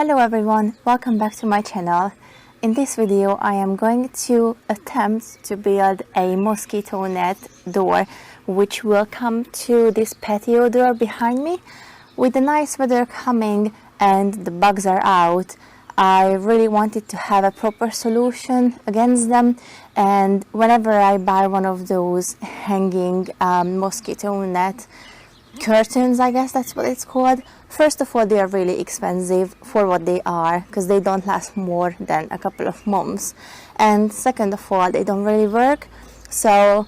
Hello everyone, welcome back to my channel. In this video I am going to attempt to build a mosquito net door which will come to this patio door behind me. With the nice weather coming and the bugs are out, I really wanted to have a proper solution against them, and whenever I buy one of those hanging mosquito net curtains, I guess that's what it's called. First of all, they are really expensive for what they are because they don't last more than a couple of months, and second of all, they don't really work. So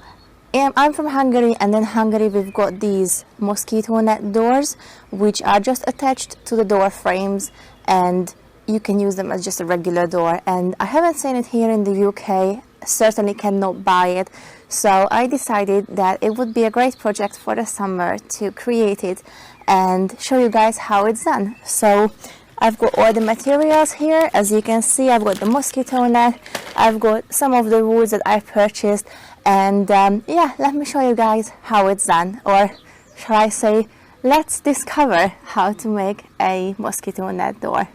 I'm from Hungary, and in Hungary we've got these mosquito net doors which are just attached to the door frames, and you can use them as just a regular door. And I haven't seen it here in the UK, certainly cannot buy it, so I decided that it would be a great project for the summer to create it and show you guys how it's done. So I've got all the materials here. As you can see, I've got the mosquito net, I've got some of the woods that I purchased, and yeah, let me show you guys how it's done, or shall I say, let's discover how to make a mosquito net door.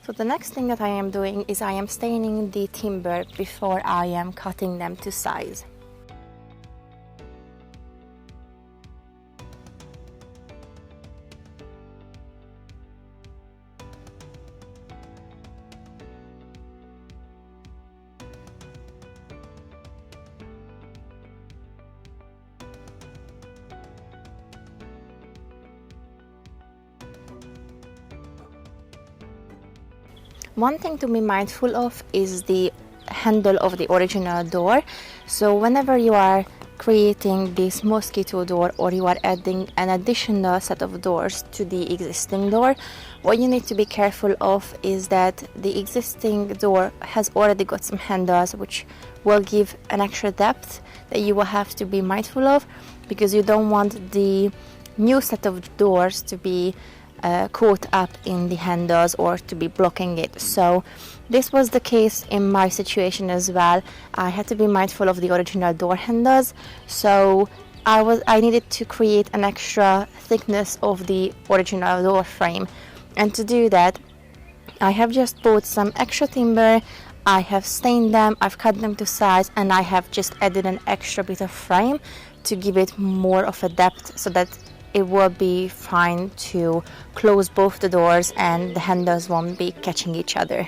So the next thing that I am doing is I am staining the timber before I am cutting them to size. One thing to be mindful of is the handle of the original door. So whenever you are creating this mosquito door, or you are adding an additional set of doors to the existing door, what you need to be careful of is that the existing door has already got some handles which will give an extra depth that you will have to be mindful of, because you don't want the new set of doors to be caught up in the handles or to be blocking it. So this was the case in my situation as well. I had to be mindful of the original door handles, so I needed to create an extra thickness of the original door frame, and to do that I have just bought some extra timber, I have stained them, I've cut them to size, and I have just added an extra bit of frame to give it more of a depth so that it will be fine to close both the doors and the handles won't be catching each other.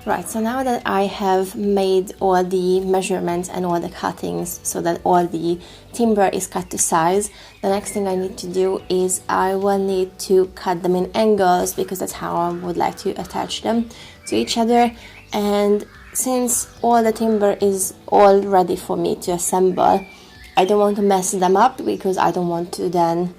Right, so now that I have made all the measurements and all the cuttings so that all the timber is cut to size, the next thing I need to do is I will need to cut them in angles, because that's how I would like to attach them to each other. And since all the timber is all ready for me to assemble, I don't want to mess them up, because I don't want to then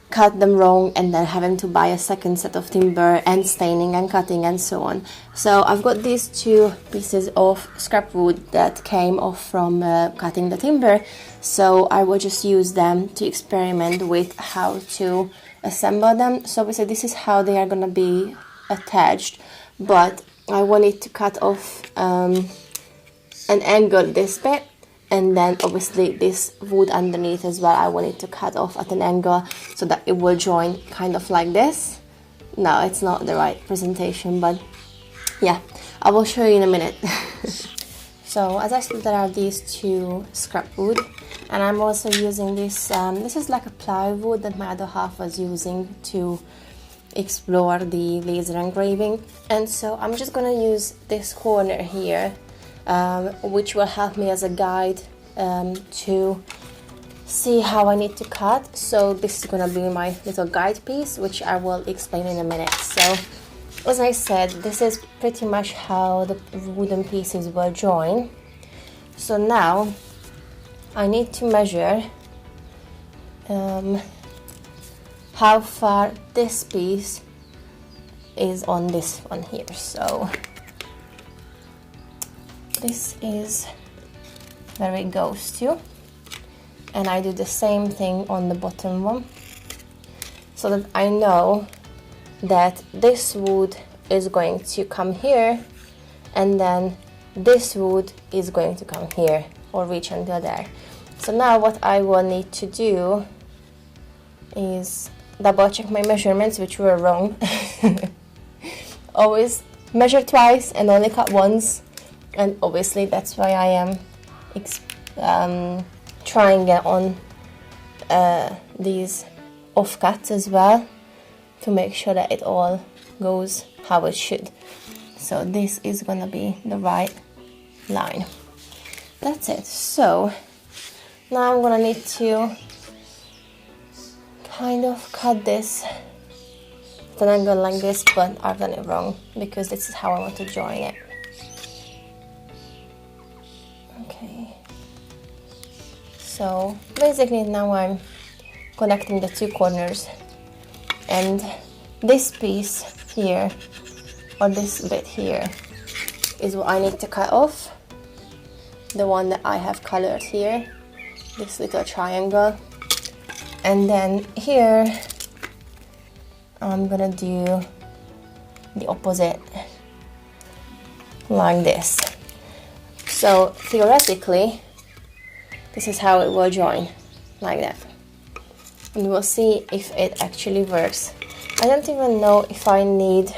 cut them wrong and then having to buy a second set of timber and staining and cutting and so on. So I've got these two pieces of scrap wood that came off from cutting the timber, so I will just use them to experiment with how to assemble them. So obviously this is how they are going to be attached, but I wanted to cut off an angle this bit And then obviously this wood underneath as well, I want it to cut off at an angle so that it will join kind of like this. No, it's not the right presentation, but yeah, I will show you in a minute. So as I said, there are these two scrap wood, and I'm also using this, this is like a plywood that my other half was using to explore the laser engraving. And so I'm just gonna use this corner here, which will help me as a guide to see how I need to cut. So this is gonna be my little guide piece, which I will explain in a minute. So as I said, this is pretty much how the wooden pieces will join. So now I need to measure how far this piece is on this one here. So this is where it goes to, and I do the same thing on the bottom one, so that I know that this wood is going to come here, and then this wood is going to come here or reach until there. So now what I will need to do is double check my measurements, which were wrong. Always measure twice and only cut once, and obviously that's why I am trying it on these offcuts as well, to make sure that it all goes how it should. So this is gonna be the right line. That's it. So now I'm gonna need to kind of cut this at an angle like this, but I've done it wrong because this is how I want to join it. Okay. So basically now I'm connecting the two corners, and this piece here, or this bit here, is what I need to cut off. The one that I have colored here, this little triangle. And then here I'm gonna do the opposite, like this. So theoretically this is how it will join, like that. And we'll see if it actually works. I don't even know if I need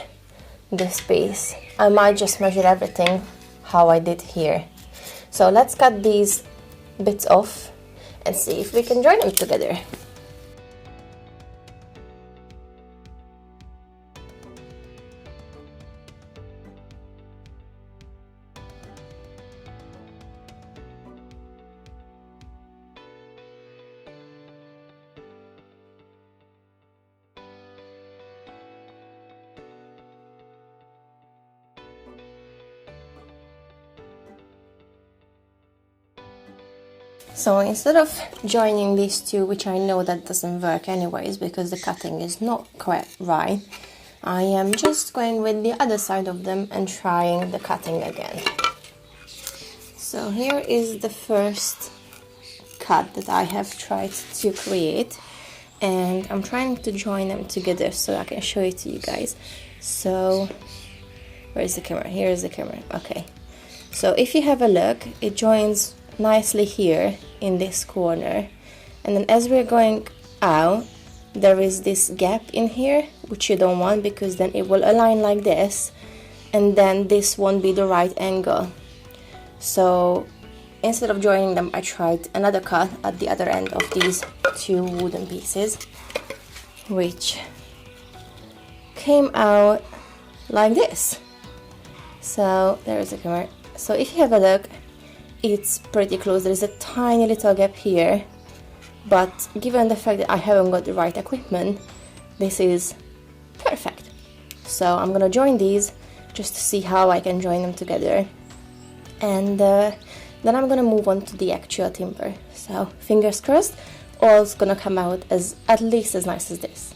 this piece. I might just measure everything how I did here. So let's cut these bits off and see if we can join them together. So instead of joining these two, which I know that doesn't work anyways because the cutting is not quite right, I am just going with the other side of them and trying the cutting again. So here is the first cut that I have tried to create, and I'm trying to join them together so I can show it to you guys. So where's the camera? Here is the camera. Okay, so if you have a look, it joins nicely here in this corner, and then as we're going out, there is this gap in here which you don't want, because then it will align like this, and then this won't be the right angle. So instead of joining them, I tried another cut at the other end of these two wooden pieces, which came out like this. So there is a camera. So if you have a look, it's pretty close. There is a tiny little gap here, but given the fact that I haven't got the right equipment, this is perfect. So I'm gonna join these just to see how I can join them together, and then I'm gonna move on to the actual timber. So fingers crossed, all's gonna come out as at least as nice as this.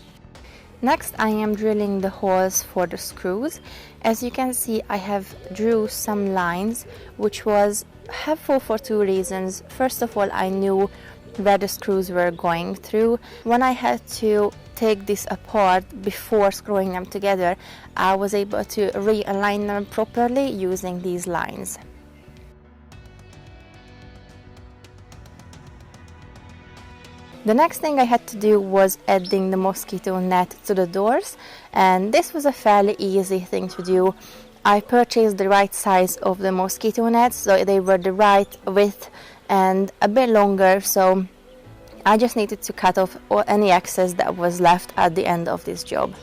Next, I am drilling the holes for the screws. As you can see, I have drew some lines, which was helpful for two reasons. First of all, I knew where the screws were going through. When I had to take this apart before screwing them together, I was able to realign them properly using these lines. The next thing I had to do was adding the mosquito net to the doors, and this was a fairly easy thing to do. I purchased the right size of the mosquito nets, so they were the right width and a bit longer, so I just needed to cut off any excess that was left at the end of this job.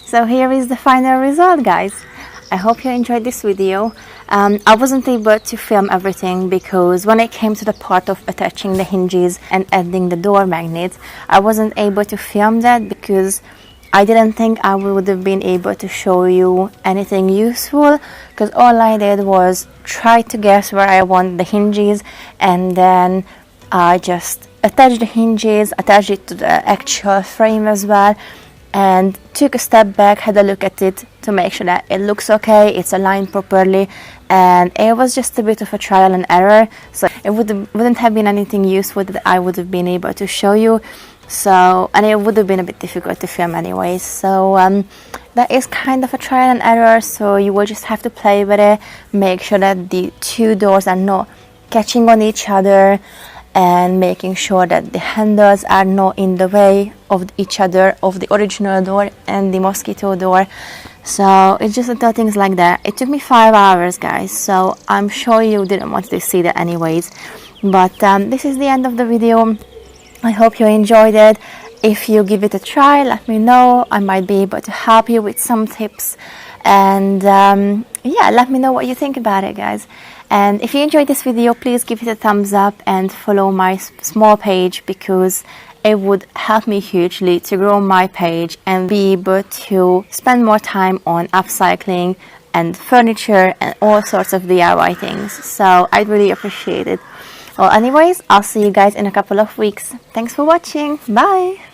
So here is the final result, guys. I hope you enjoyed this video. I wasn't able to film everything because when it came to the part of attaching the hinges and adding the door magnets, I wasn't able to film that because I didn't think I would have been able to show you anything useful, because all I did was try to guess where I want the hinges, and then I just attached the hinges, attached it to the actual frame as well, and took a step back, had a look at it to make sure that it looks okay, it's aligned properly, and it was just a bit of a trial and error, so it wouldn't have been anything useful that I would have been able to show you. So, and it would have been a bit difficult to film anyways, so that is kind of a trial and error, so you will just have to play with it, make sure that the two doors are not catching on each other, and making sure that the handles are not in the way of each other, of the original door and the mosquito door. So it's just little things like that. It took me 5 hours, guys, so I'm sure you didn't want to see that anyways. But this is the end of the video. I hope you enjoyed it. If you give it a try, let me know. I might be able to help you with some tips. And yeah, let me know what you think about it, guys. And if you enjoyed this video, please give it a thumbs up and follow my small page, because it would help me hugely to grow my page and be able to spend more time on upcycling and furniture and all sorts of DIY things. So I'd really appreciate it. Well, anyways, I'll see you guys in a couple of weeks. Thanks for watching. Bye!